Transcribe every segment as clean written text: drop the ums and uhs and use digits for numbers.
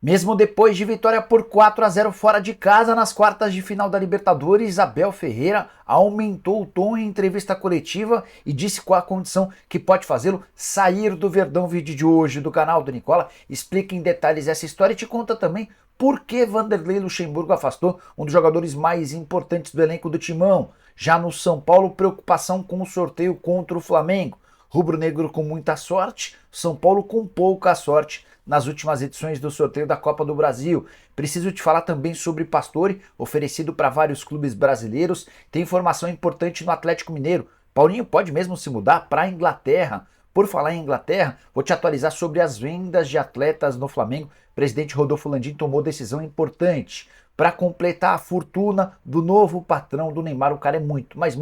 Mesmo depois de vitória por 4-0 fora de casa nas quartas de final da Libertadores, Abel Ferreira aumentou o tom em entrevista coletiva e disse qual a condição que pode fazê-lo sair do Verdão. Vídeo de hoje do canal do Nicola explica em detalhes essa história e te conta também por que Vanderlei Luxemburgo afastou um dos jogadores mais importantes do elenco do Timão. Já no São Paulo, preocupação com o sorteio contra o Flamengo. Rubro-negro com muita sorte, São Paulo com pouca sorte nas últimas edições do sorteio da Copa do Brasil. Preciso te falar também sobre Pastore, oferecido para vários clubes brasileiros. Tem informação importante no Atlético Mineiro. Paulinho pode mesmo se mudar para a Inglaterra. Por falar em Inglaterra, vou te atualizar sobre as vendas de atletas no Flamengo. O presidente Rodolfo Landim tomou decisão importante. Para completar a fortuna do novo patrão do Neymar, o cara é muito, mas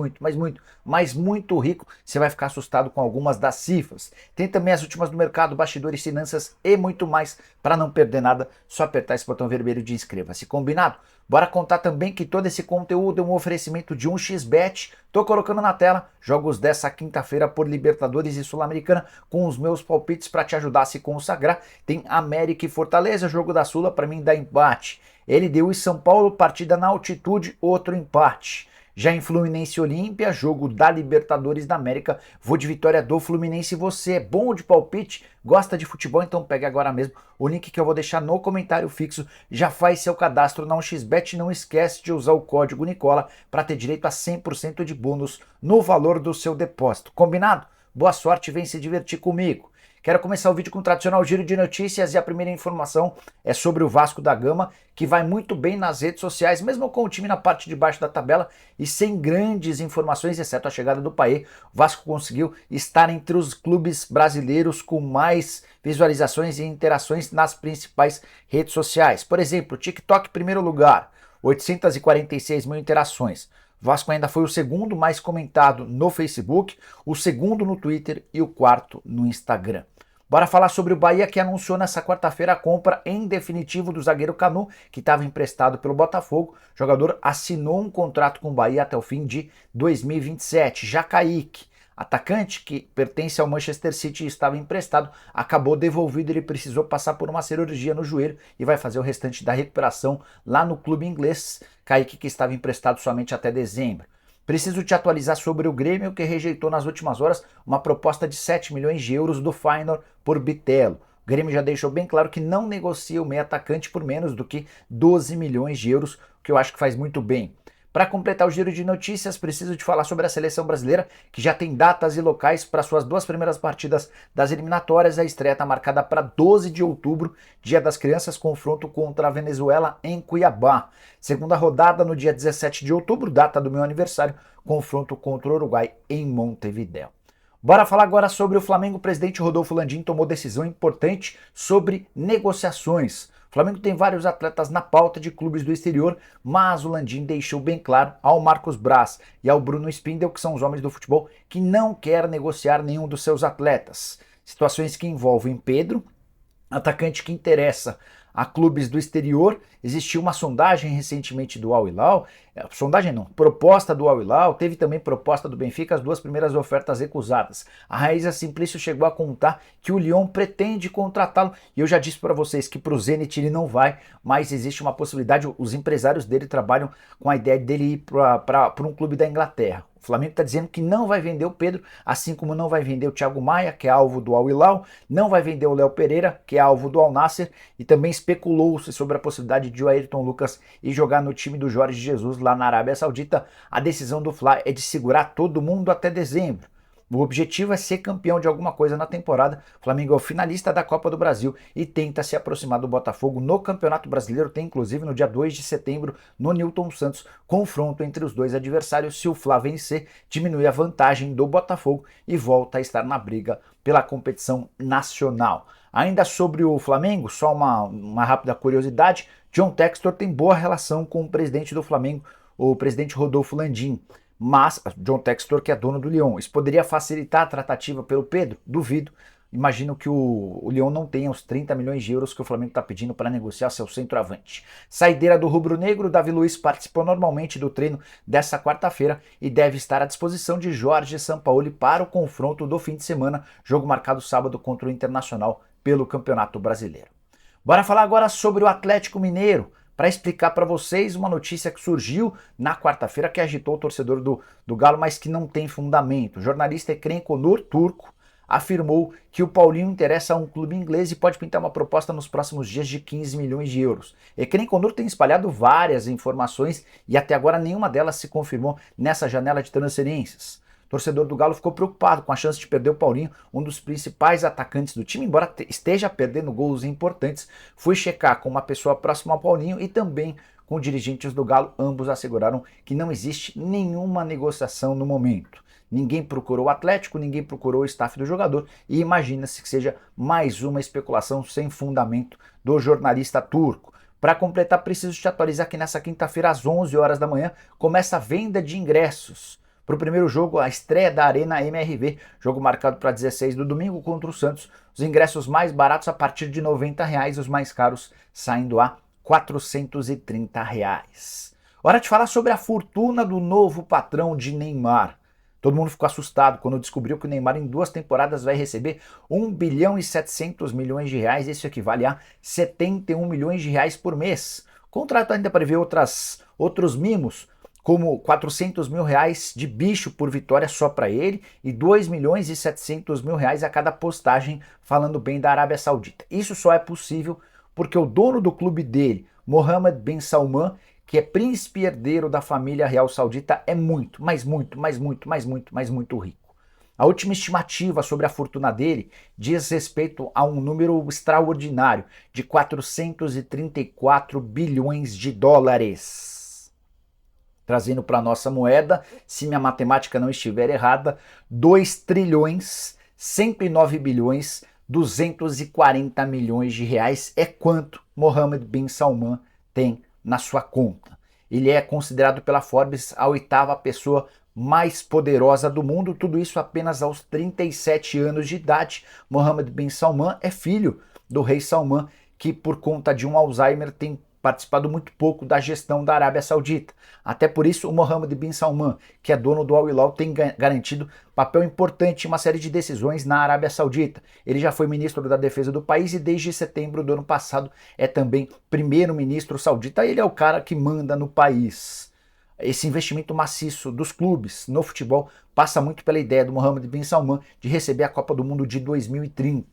muito rico. Você vai ficar assustado com algumas das cifras. Tem também as últimas do mercado, bastidores, finanças e muito mais. Para não perder nada, só apertar esse botão vermelho de inscreva-se. Combinado? Bora contar também que todo esse conteúdo é um oferecimento de 1xBet. Tô colocando na tela jogos dessa quinta-feira por Libertadores e Sul-Americana com os meus palpites para te ajudar a se consagrar. Tem América e Fortaleza, jogo da Sula, para mim dá empate. LDU e São Paulo, partida na altitude, outro empate. Já em Fluminense e Olímpia, jogo da Libertadores da América, vou de vitória do Fluminense. Você é bom de palpite, gosta de futebol, então pegue agora mesmo o link que eu vou deixar no comentário fixo. Já faz seu cadastro na 1xBet, não esquece de usar o código Nicola para ter direito a 100% de bônus no valor do seu depósito. Combinado? Boa sorte, vem se divertir comigo. Quero começar o vídeo com o tradicional giro de notícias e a primeira informação é sobre o Vasco da Gama, que vai muito bem nas redes sociais, mesmo com o time na parte de baixo da tabela e sem grandes informações, exceto a chegada do Paê. O Vasco conseguiu estar entre os clubes brasileiros com mais visualizações e interações nas principais redes sociais. Por exemplo, TikTok primeiro lugar, 846 mil interações. Vasco ainda foi o segundo mais comentado no Facebook, o segundo no Twitter e o quarto no Instagram. Bora falar sobre o Bahia, que anunciou nessa quarta-feira a compra em definitivo do zagueiro Canu, que estava emprestado pelo Botafogo. O jogador assinou um contrato com o Bahia até o fim de 2027. Já Kaique, atacante que pertence ao Manchester City e estava emprestado, acabou devolvido. Ele precisou passar por uma cirurgia no joelho e vai fazer o restante da recuperação lá no clube inglês. Kaique, que estava emprestado somente até dezembro. Preciso te atualizar sobre o Grêmio, que rejeitou nas últimas horas uma proposta de 7 milhões de euros do Feyenoord por Bitelo. O Grêmio já deixou bem claro que não negocia o meio atacante por menos do que 12 milhões de euros, o que eu acho que faz muito bem. Para completar o giro de notícias, preciso te falar sobre a seleção brasileira, que já tem datas e locais para suas duas primeiras partidas das eliminatórias. A estreia está marcada para 12 de outubro, Dia das Crianças, confronto contra a Venezuela em Cuiabá. Segunda rodada no dia 17 de outubro, data do meu aniversário, confronto contra o Uruguai em Montevidéu. Bora falar agora sobre o Flamengo. O presidente Rodolfo Landim tomou decisão importante sobre negociações. O Flamengo tem vários atletas na pauta de clubes do exterior, mas o Landim deixou bem claro ao Marcos Braz e ao Bruno Spindel, que são os homens do futebol, que não quer negociar nenhum dos seus atletas. Situações que envolvem Pedro, atacante que interessa a clubes do exterior. Existiu uma sondagem recentemente do Al Hilal, sondagem não, proposta do Al Hilal, teve também proposta do Benfica, as duas primeiras ofertas recusadas. A Raíza Simplício chegou a contar que o Lyon pretende contratá-lo, e eu já disse para vocês que para o Zenit ele não vai, mas existe uma possibilidade. Os empresários dele trabalham com a ideia dele ir para um clube da Inglaterra. O Flamengo está dizendo que não vai vender o Pedro, assim como não vai vender o Thiago Maia, que é alvo do Al Hilal, não vai vender o Léo Pereira, que é alvo do Al Nassr, e também especulou-se sobre a possibilidade de o Ayrton Lucas ir jogar no time do Jorge Jesus lá na Arábia Saudita. A decisão do Fla é de segurar todo mundo até dezembro. O objetivo é ser campeão de alguma coisa na temporada. O Flamengo é o finalista da Copa do Brasil e tenta se aproximar do Botafogo no Campeonato Brasileiro. Tem inclusive no dia 2 de setembro, no Newton Santos, confronto entre os dois adversários. Se o Fla vencer, diminui a vantagem do Botafogo e volta a estar na briga pela competição nacional. Ainda sobre o Flamengo, só uma rápida curiosidade: John Textor tem boa relação com o presidente do Flamengo, o presidente Rodolfo Landim. Mas John Textor, que é dono do Lyon, isso poderia facilitar a tratativa pelo Pedro? Duvido. Imagino que o Lyon não tenha os 30 milhões de euros que o Flamengo está pedindo para negociar seu centroavante. Saideira do rubro-negro, Davi Luiz participou normalmente do treino dessa quarta-feira e deve estar à disposição de Jorge Sampaoli para o confronto do fim de semana, jogo marcado sábado contra o Internacional pelo Campeonato Brasileiro. Bora falar agora sobre o Atlético Mineiro, para explicar para vocês uma notícia que surgiu na quarta-feira que agitou o torcedor do Galo, mas que não tem fundamento. O jornalista Ekrem Turco afirmou que o Paulinho interessa a um clube inglês e pode pintar uma proposta nos próximos dias de 15 milhões de euros. Ekrem tem espalhado várias informações e até agora nenhuma delas se confirmou nessa janela de transferências. O torcedor do Galo ficou preocupado com a chance de perder o Paulinho, um dos principais atacantes do time, embora esteja perdendo gols importantes. Fui checar com uma pessoa próxima ao Paulinho e também com dirigentes do Galo, ambos asseguraram que não existe nenhuma negociação no momento. Ninguém procurou o Atlético, ninguém procurou o staff do jogador e imagina-se que seja mais uma especulação sem fundamento do jornalista turco. Para completar, preciso te atualizar que nessa quinta-feira, às 11 horas da manhã, começa a venda de ingressos para o primeiro jogo, a estreia da Arena MRV, jogo marcado para 16 do domingo contra o Santos. Os ingressos mais baratos a partir de R$ 90, os mais caros saindo a R$ 430. Hora de falar sobre a fortuna do novo patrão de Neymar. Todo mundo ficou assustado quando descobriu que o Neymar em 2 temporadas vai receber 1 bilhão e 700 milhões de reais, isso equivale a 71 milhões de reais por mês. O contrato ainda prevê outros mimos, como 400 mil reais de bicho por vitória só para ele e 2 milhões e 700 mil reais a cada postagem falando bem da Arábia Saudita. Isso só é possível porque o dono do clube dele, Mohammed bin Salman, que é príncipe herdeiro da família real saudita, é muito rico. A última estimativa sobre a fortuna dele diz respeito a um número extraordinário de 434 bilhões de dólares. Trazendo para a nossa moeda, se minha matemática não estiver errada, 2 trilhões, 109 bilhões, 240 milhões de reais é quanto Mohammed bin Salman tem na sua conta. Ele é considerado pela Forbes a 8ª pessoa mais poderosa do mundo, tudo isso apenas aos 37 anos de idade. Mohammed bin Salman é filho do rei Salman, que por conta de um Alzheimer tem participado muito pouco da gestão da Arábia Saudita. Até por isso, o Mohammed bin Salman, que é dono do Al Hilal, tem garantido papel importante em uma série de decisões na Arábia Saudita. Ele já foi ministro da defesa do país e desde setembro do ano passado é também primeiro-ministro saudita. Ele é o cara que manda no país. Esse investimento maciço dos clubes no futebol passa muito pela ideia do Mohammed bin Salman de receber a Copa do Mundo de 2030.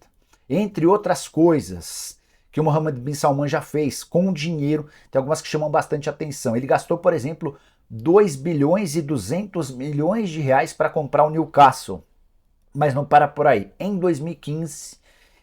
Entre outras coisas que o Mohammed bin Salman já fez com dinheiro, tem algumas que chamam bastante atenção. Ele gastou, por exemplo, 2 bilhões e 200 milhões de reais para comprar o Newcastle. Mas não para por aí. Em 2015,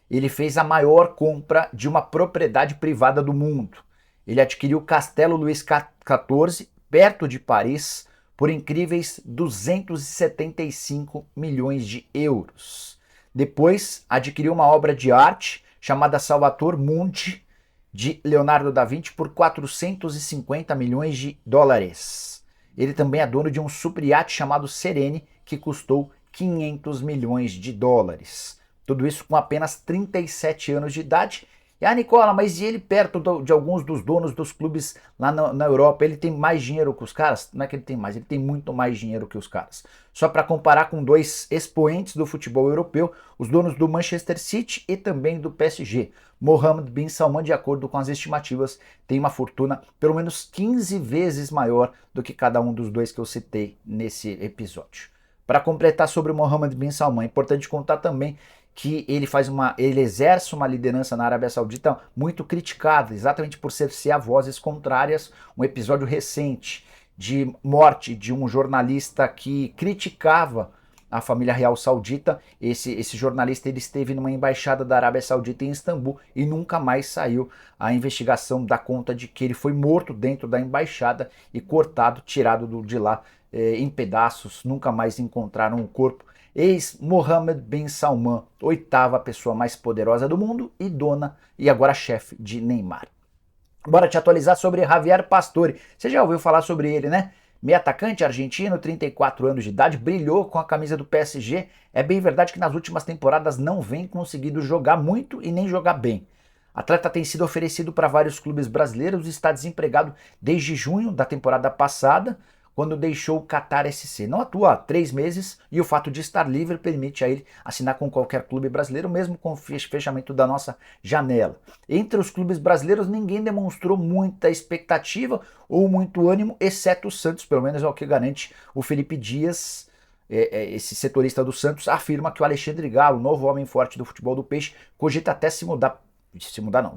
ele fez a maior compra de uma propriedade privada do mundo. Ele adquiriu o Castelo Luís XIV, perto de Paris, por incríveis 275 milhões de euros. Depois, adquiriu uma obra de arte chamada Salvator Mundi, de Leonardo da Vinci, por 450 milhões de dólares. Ele também é dono de um super iate chamado Serene, que custou 500 milhões de dólares. Tudo isso com apenas 37 anos de idade. E Nicola, mas e ele perto de alguns dos donos dos clubes lá na Europa? Ele tem mais dinheiro que os caras? Não é que ele tem mais, ele tem muito mais dinheiro que os caras. Só para comparar com 2 expoentes do futebol europeu, os donos do Manchester City e também do PSG. Mohammed bin Salman, de acordo com as estimativas, tem uma fortuna pelo menos 15 vezes maior do que cada um dos 2 que eu citei nesse episódio. Para completar sobre o Mohammed bin Salman, é importante contar também que ele exerce uma liderança na Arábia Saudita muito criticada, exatamente por cercear vozes contrárias. Um episódio recente de morte de um jornalista que criticava a família real saudita. Esse jornalista ele esteve numa embaixada da Arábia Saudita em Istambul e nunca mais saiu. A investigação dá conta de que ele foi morto dentro da embaixada e cortado, tirado de lá em pedaços. Nunca mais encontraram o corpo. Ex-Mohammed bin Salman, 8ª pessoa mais poderosa do mundo e dona e agora chefe de Neymar. Bora te atualizar sobre Javier Pastore. Você já ouviu falar sobre ele, né? Meio atacante argentino, 34 anos de idade, brilhou com a camisa do PSG. É bem verdade que nas últimas temporadas não vem conseguindo jogar muito e nem jogar bem. O atleta tem sido oferecido para vários clubes brasileiros e está desempregado desde junho da temporada passada. quando deixou o Qatar SC. Não atua há 3 meses e o fato de estar livre permite a ele assinar com qualquer clube brasileiro, mesmo com o fechamento da nossa janela. Entre os clubes brasileiros, ninguém demonstrou muita expectativa ou muito ânimo, exceto o Santos, pelo menos é o que garante o Felipe Dias. Esse setorista do Santos afirma que o Alexandre Galo, novo homem forte do futebol do Peixe, cogita até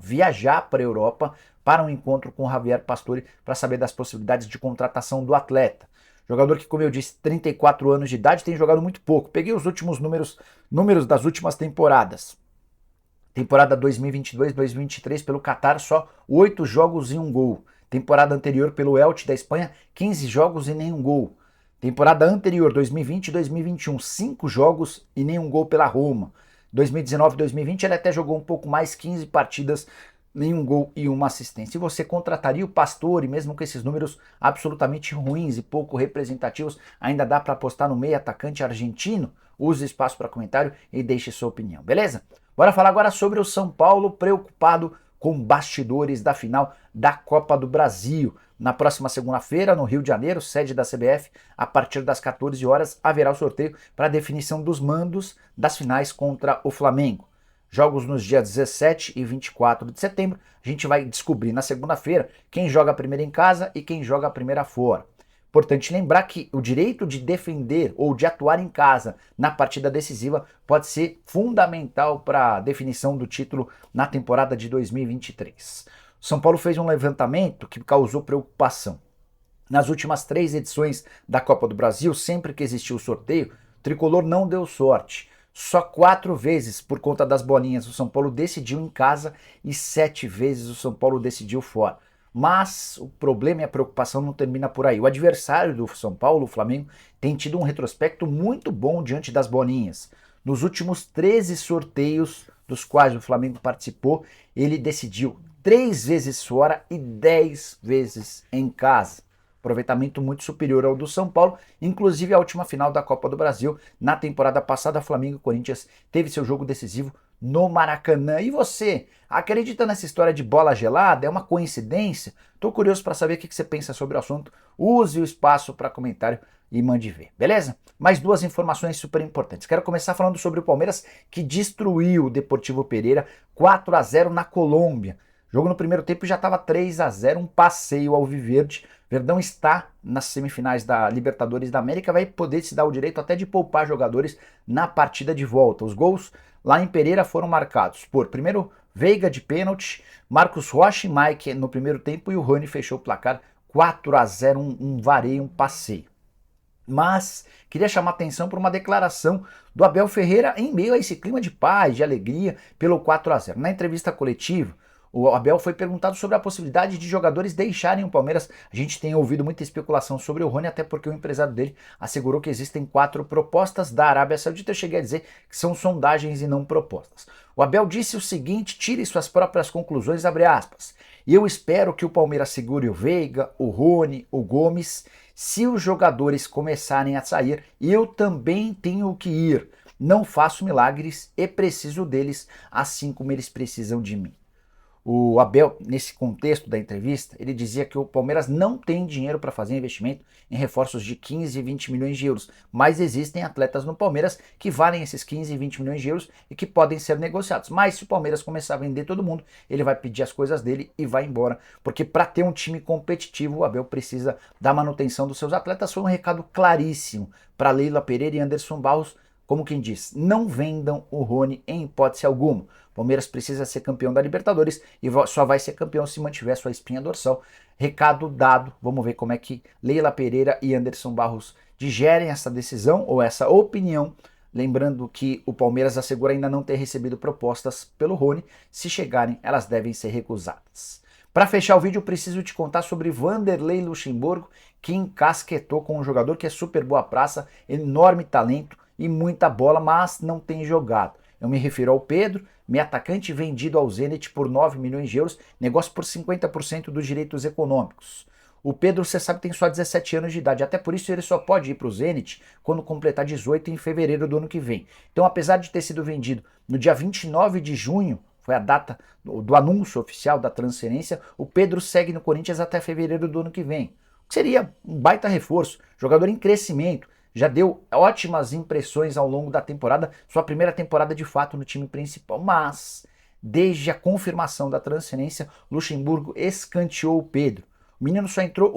viajar para a Europa para um encontro com o Javier Pastore para saber das possibilidades de contratação do atleta. Jogador que, como eu disse, 34 anos de idade, tem jogado muito pouco. Peguei os últimos números das últimas temporadas. Temporada 2022-2023 pelo Qatar, só 8 jogos e 1 gol. Temporada anterior pelo Elche da Espanha, 15 jogos e nenhum gol. Temporada anterior, 2020 e 2021, 5 jogos e nenhum gol pela Roma. 2019 e 2020 ele até jogou um pouco mais, 15 partidas, nenhum gol e uma assistência. E você contrataria o Pastore, mesmo com esses números absolutamente ruins e pouco representativos, ainda dá para apostar no meio atacante argentino? Use espaço para comentário e deixe sua opinião, beleza? Bora falar agora sobre o São Paulo preocupado com bastidores da final da Copa do Brasil. Na próxima segunda-feira, no Rio de Janeiro, sede da CBF, a partir das 14 horas, haverá o sorteio para a definição dos mandos das finais contra o Flamengo. Jogos nos dias 17 e 24 de setembro. A gente vai descobrir na segunda-feira quem joga a primeira em casa e quem joga a primeira fora. Importante lembrar que o direito de defender ou de atuar em casa na partida decisiva pode ser fundamental para a definição do título na temporada de 2023. O São Paulo fez um levantamento que causou preocupação. Nas últimas 3 edições da Copa do Brasil, sempre que existiu o sorteio, o tricolor não deu sorte. Só 4 vezes, por conta das bolinhas, o São Paulo decidiu em casa e 7 vezes o São Paulo decidiu fora. Mas o problema e a preocupação não termina por aí. O adversário do São Paulo, o Flamengo, tem tido um retrospecto muito bom diante das bolinhas. Nos últimos 13 sorteios dos quais o Flamengo participou, ele decidiu 3 vezes fora e 10 vezes em casa. Aproveitamento muito superior ao do São Paulo, inclusive a última final da Copa do Brasil. Na temporada passada, Flamengo e Corinthians teve seu jogo decisivo no Maracanã. E você, acredita nessa história de bola gelada? É uma coincidência? Estou curioso para saber o que você pensa sobre o assunto. Use o espaço para comentário e mande ver, beleza? Mais 2 informações super importantes. Quero começar falando sobre o Palmeiras, que destruiu o Deportivo Pereira 4-0 na Colômbia. O jogo no primeiro tempo já estava 3-0, um passeio ao Alviverde. Verdão está nas semifinais da Libertadores da América, vai poder se dar o direito até de poupar jogadores na partida de volta. Os gols lá em Pereira foram marcados por, primeiro, Veiga de pênalti, Marcos Rocha e Mike no primeiro tempo e o Rony fechou o placar 4-0, um vareio, um passeio. Mas queria chamar atenção para uma declaração do Abel Ferreira em meio a esse clima de paz, de alegria pelo 4-0. Na entrevista coletiva, o Abel foi perguntado sobre a possibilidade de jogadores deixarem o Palmeiras. A gente tem ouvido muita especulação sobre o Rony, até porque o empresário dele assegurou que existem 4 propostas da Arábia Saudita. Eu cheguei a dizer que são sondagens e não propostas. O Abel disse o seguinte, tire suas próprias conclusões, abre aspas. E eu espero que o Palmeiras segure o Veiga, o Rony, o Gomes. Se os jogadores começarem a sair, eu também tenho que ir. Não faço milagres e preciso deles, assim como eles precisam de mim. O Abel, nesse contexto da entrevista, ele dizia que o Palmeiras não tem dinheiro para fazer investimento em reforços de 15 e 20 milhões de euros, mas existem atletas no Palmeiras que valem esses 15 e 20 milhões de euros e que podem ser negociados. Mas se o Palmeiras começar a vender todo mundo, ele vai pedir as coisas dele e vai embora, porque para ter um time competitivo, o Abel precisa da manutenção dos seus atletas. Foi um recado claríssimo para Leila Pereira e Anderson Barros, como quem diz, não vendam o Rony em hipótese alguma. O Palmeiras precisa ser campeão da Libertadores e só vai ser campeão se mantiver sua espinha dorsal. Recado dado, vamos ver como é que Leila Pereira e Anderson Barros digerem essa decisão ou essa opinião. Lembrando que o Palmeiras assegura ainda não ter recebido propostas pelo Rony. Se chegarem, elas devem ser recusadas. Para fechar o vídeo, eu preciso te contar sobre Vanderlei Luxemburgo, que encasquetou com um jogador que é super boa praça, enorme talento e muita bola, mas não tem jogado. Eu me refiro ao Pedro, meio atacante vendido ao Zenit por 9 milhões de euros, negócio por 50% dos direitos econômicos. O Pedro, você sabe, tem só 17 anos de idade, até por isso ele só pode ir para o Zenit quando completar 18 em fevereiro do ano que vem. Então, apesar de ter sido vendido no dia 29 de junho, foi a data do anúncio oficial da transferência, o Pedro segue no Corinthians até fevereiro do ano que vem. seria um baita reforço, jogador em crescimento, já deu ótimas impressões ao longo da temporada, sua primeira temporada de fato no time principal, mas desde a confirmação da transferência, Luxemburgo escanteou o Pedro. O menino só entrou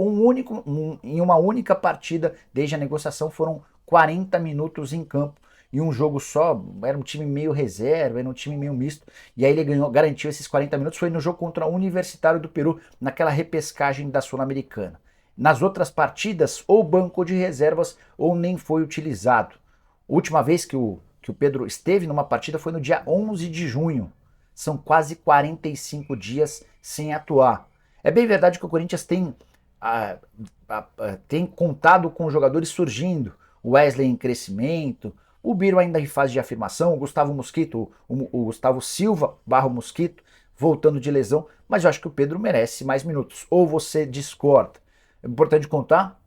em uma única partida desde a negociação, foram 40 minutos em campo e um jogo só, era um time meio reserva, era um time meio misto, e aí ele garantiu esses 40 minutos, foi no jogo contra o Universitário do Peru, naquela repescagem da Sul-Americana. Nas outras partidas, ou banco de reservas ou nem foi utilizado. A última vez que o Pedro esteve numa partida foi no dia 11 de junho. São quase 45 dias sem atuar. É bem verdade que o Corinthians tem contado com jogadores surgindo. O Wesley em crescimento, o Biro ainda em fase de afirmação, o Gustavo Mosquito, o Gustavo Silva / Mosquito voltando de lesão, mas eu acho que o Pedro merece mais minutos. Ou você discorda? É importante contar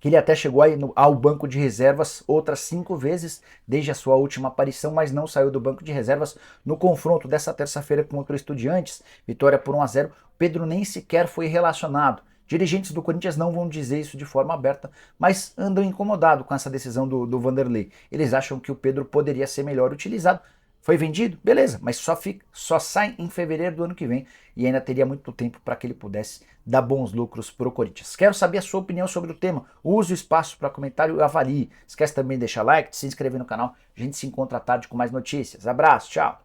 que ele até chegou aí ao banco de reservas outras 5 vezes desde a sua última aparição, mas não saiu do banco de reservas no confronto dessa terça-feira contra o Estudiantes, vitória por 1-0. Pedro nem sequer foi relacionado. Dirigentes do Corinthians não vão dizer isso de forma aberta, mas andam incomodados com essa decisão do Vanderlei. Eles acham que o Pedro poderia ser melhor utilizado. Foi vendido? Beleza, mas só sai em fevereiro do ano que vem e ainda teria muito tempo para que ele pudesse dar bons lucros para o Corinthians. Quero saber a sua opinião sobre o tema. Use o espaço para comentário e avalie. Esquece também de deixar like, de se inscrever no canal. A gente se encontra à tarde com mais notícias. Abraço, tchau!